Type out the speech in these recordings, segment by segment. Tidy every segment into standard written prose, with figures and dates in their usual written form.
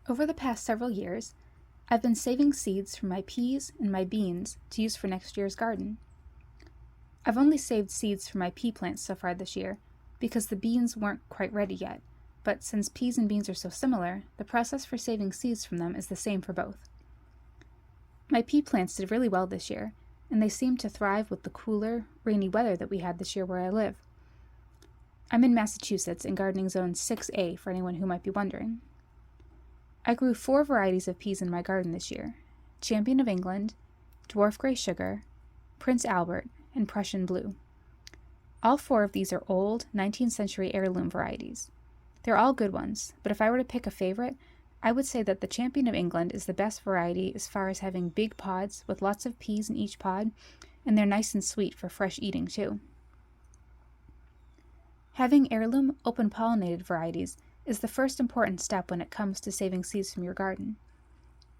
Over the past several years, I've been saving seeds from my peas and my beans to use for next year's garden. I've only saved seeds from my pea plants so far this year because the beans weren't quite ready yet, but since peas and beans are so similar, the process for saving seeds from them is the same for both. My pea plants did really well this year, and they seemed to thrive with the cooler, rainy weather that we had this year where I live. I'm in Massachusetts in gardening zone 6A for anyone who might be wondering. I grew 4 varieties of peas in my garden this year: Champion of England, Dwarf Grey Sugar, Prince Albert, and Prussian Blue. All 4 of these are old, 19th century heirloom varieties. They're all good ones, but if I were to pick a favorite, I would say that the Champion of England is the best variety as far as having big pods with lots of peas in each pod, and they're nice and sweet for fresh eating too. Having heirloom, open-pollinated varieties is the first important step when it comes to saving seeds from your garden.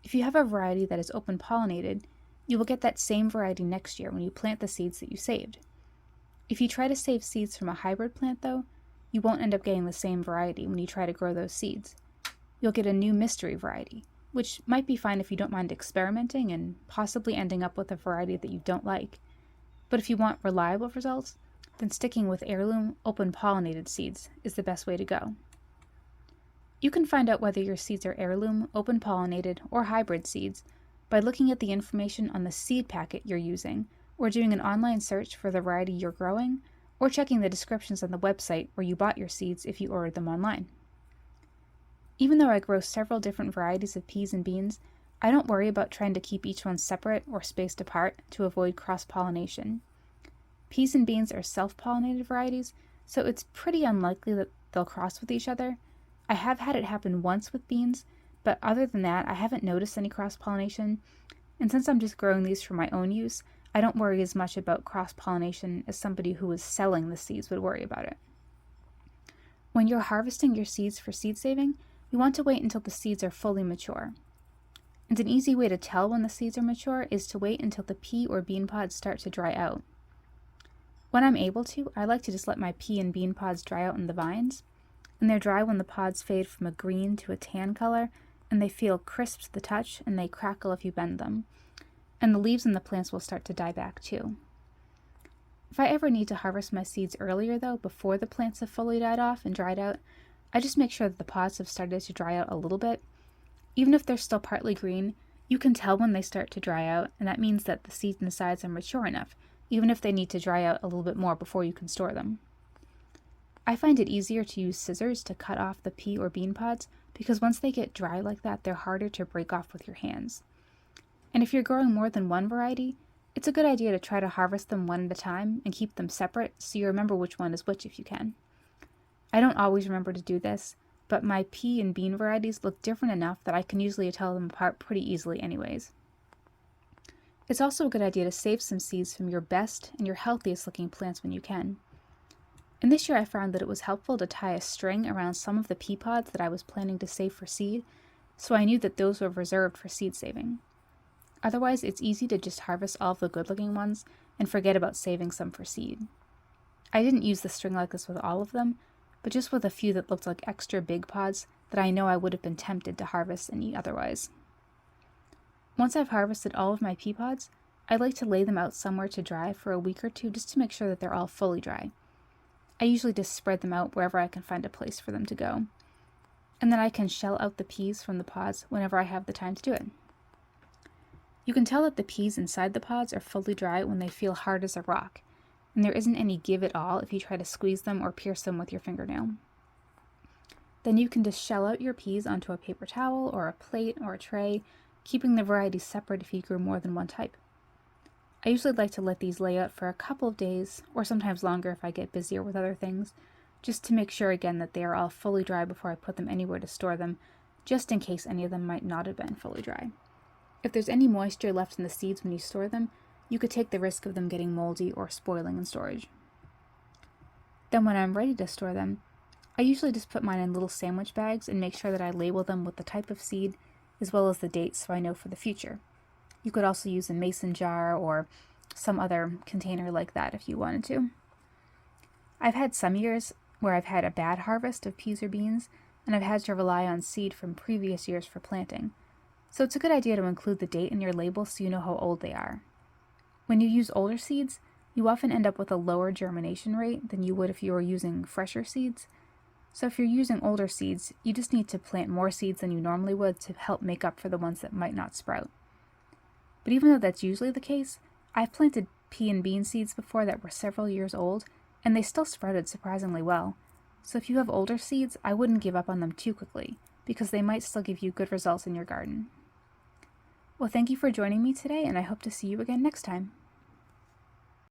If you have a variety that is open-pollinated, you will get that same variety next year when you plant the seeds that you saved. If you try to save seeds from a hybrid plant, though, you won't end up getting the same variety when you try to grow those seeds. You'll get a new mystery variety, which might be fine if you don't mind experimenting and possibly ending up with a variety that you don't like. But if you want reliable results, then sticking with heirloom, open-pollinated seeds is the best way to go. You can find out whether your seeds are heirloom, open-pollinated, or hybrid seeds by looking at the information on the seed packet you're using, or doing an online search for the variety you're growing, or checking the descriptions on the website where you bought your seeds if you ordered them online. Even though I grow several different varieties of peas and beans, I don't worry about trying to keep each one separate or spaced apart to avoid cross-pollination. Peas and beans are self-pollinated varieties, so it's pretty unlikely that they'll cross with each other. I have had it happen once with beans, but other than that, I haven't noticed any cross-pollination, and since I'm just growing these for my own use, I don't worry as much about cross-pollination as somebody who is selling the seeds would worry about it. When you're harvesting your seeds for seed saving, you want to wait until the seeds are fully mature. And an easy way to tell when the seeds are mature is to wait until the pea or bean pods start to dry out. When I'm able to, I like to just let my pea and bean pods dry out in the vines, and they're dry when the pods fade from a green to a tan color, and they feel crisp to the touch, and they crackle if you bend them. And the leaves in the plants will start to die back too. If I ever need to harvest my seeds earlier though, before the plants have fully died off and dried out, I just make sure that the pods have started to dry out a little bit. Even if they're still partly green, you can tell when they start to dry out, and that means that the seeds inside are mature enough, even if they need to dry out a little bit more before you can store them. I find it easier to use scissors to cut off the pea or bean pods because once they get dry like that, they're harder to break off with your hands. And if you're growing more than one variety, it's a good idea to try to harvest them one at a time and keep them separate so you remember which one is which if you can. I don't always remember to do this, but my pea and bean varieties look different enough that I can usually tell them apart pretty easily anyways. It's also a good idea to save some seeds from your best and your healthiest looking plants when you can. And this year I found that it was helpful to tie a string around some of the pea pods that I was planning to save for seed, so I knew that those were reserved for seed saving. Otherwise, it's easy to just harvest all of the good-looking ones and forget about saving some for seed. I didn't use the string like this with all of them, but just with a few that looked like extra big pods that I know I would have been tempted to harvest and eat otherwise. Once I've harvested all of my pea pods, I like to lay them out somewhere to dry for a week or two just to make sure that they're all fully dry. I usually just spread them out wherever I can find a place for them to go. And then I can shell out the peas from the pods whenever I have the time to do it. You can tell that the peas inside the pods are fully dry when they feel hard as a rock, and there isn't any give at all if you try to squeeze them or pierce them with your fingernail. Then you can just shell out your peas onto a paper towel or a plate or a tray, keeping the varieties separate if you grew more than one type. I usually like to let these lay out for a couple of days, or sometimes longer if I get busier with other things, just to make sure again that they are all fully dry before I put them anywhere to store them, just in case any of them might not have been fully dry. If there's any moisture left in the seeds when you store them, you could take the risk of them getting moldy or spoiling in storage. Then when I'm ready to store them, I usually just put mine in little sandwich bags and make sure that I label them with the type of seed as well as the date so I know for the future. You could also use a mason jar or some other container like that if you wanted to. I've had some years where I've had a bad harvest of peas or beans, and I've had to rely on seed from previous years for planting, so it's a good idea to include the date in your label so you know how old they are. When you use older seeds, you often end up with a lower germination rate than you would if you were using fresher seeds. So if you're using older seeds, you just need to plant more seeds than you normally would to help make up for the ones that might not sprout. But even though that's usually the case, I've planted pea and bean seeds before that were several years old, and they still sprouted surprisingly well. So if you have older seeds, I wouldn't give up on them too quickly, because they might still give you good results in your garden. Well, thank you for joining me today, and I hope to see you again next time.